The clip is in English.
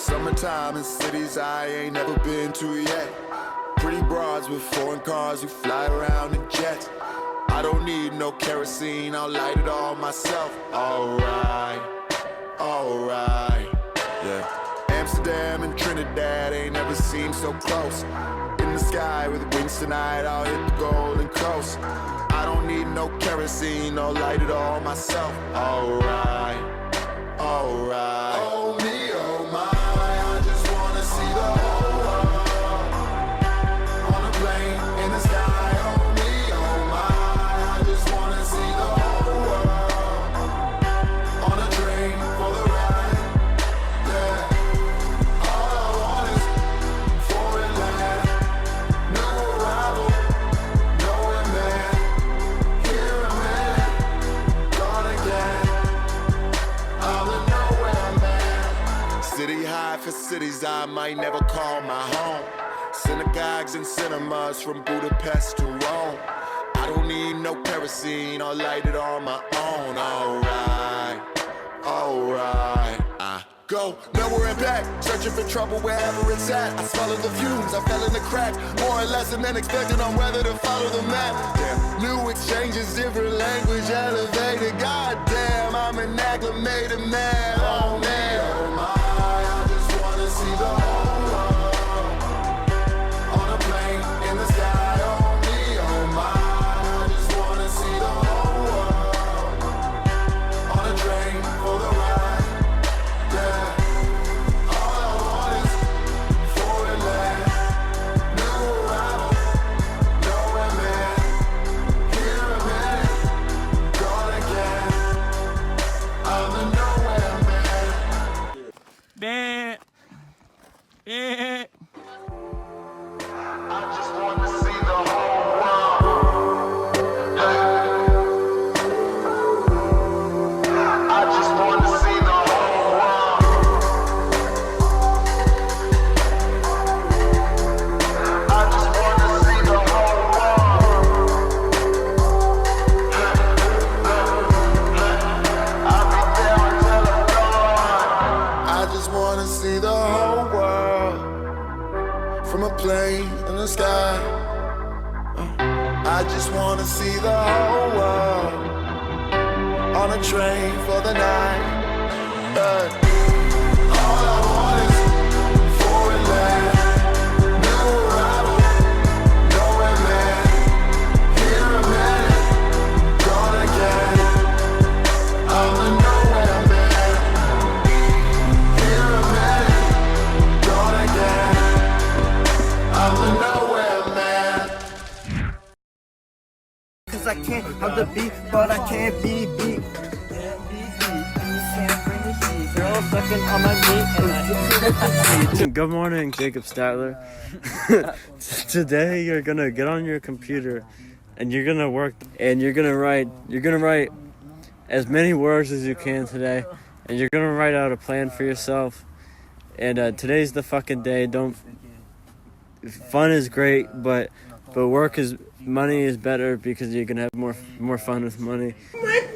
Summertime in cities I ain't never been to yet. Pretty broads with foreign cars who fly around in jets. I don't need no kerosene, I'll light it all myself. Alright, yeah. Amsterdam and Trinidad ain't never seemed so close. In the sky with wings tonight, I'll hit the Golden Coast. I don't need no kerosene, I'll light it all myself. Alright. Oh me, oh my, I just wanna see the whole world. On a plane, in the sky, oh me, oh my, I just wanna see the whole world. On a train for the ride, yeah. All I want is foreign land, new arrival, nowhere man, here a man, gone again. I'm the nowhere man. City high for cities I might never call my home. Synagogues and cinemas from Budapest to Rome. I don't need no kerosene, I'll light it on my own. Alright. I go nowhere and back, searching for trouble wherever it's at. I swallowed the fumes, I fell in the crack. More or less than expected on whether to follow the map. Damn, new exchanges, different language, elevated. Goddamn, I'm an acclimated man. Oh man, oh my, I just wanna see the whole world. On a plane, in the sky, oh me, oh my, I just wanna see the whole world. On a train for the ride, yeah. All I want is foreign land, new arrival, nowhere man, here a man, gone again. I'm the nowhere man. I just wanna see the whole world. I just wanna see the whole world. I just wanna see the whole world. I'll be there until I'm gone. I just wanna see the whole world. From a plane in the sky. I just wanna see the whole world. On a train for the night. All I want is foreign land, new arrival, nowhere man, here a man, gone again. I'm the nowhere man, here a man, gone again. I'm the nowhere man. Cause I can't, I'm the beat, but I can't be beat. Girl sucking on my meat and I hit you. Good morning, Jacob Statler. Today you're gonna get on your computer and you're gonna work and you're gonna write as many words as you can today, and you're gonna write out a plan for yourself. And today's the fucking day. Fun is great, but money is better because you're gonna have more fun with money. My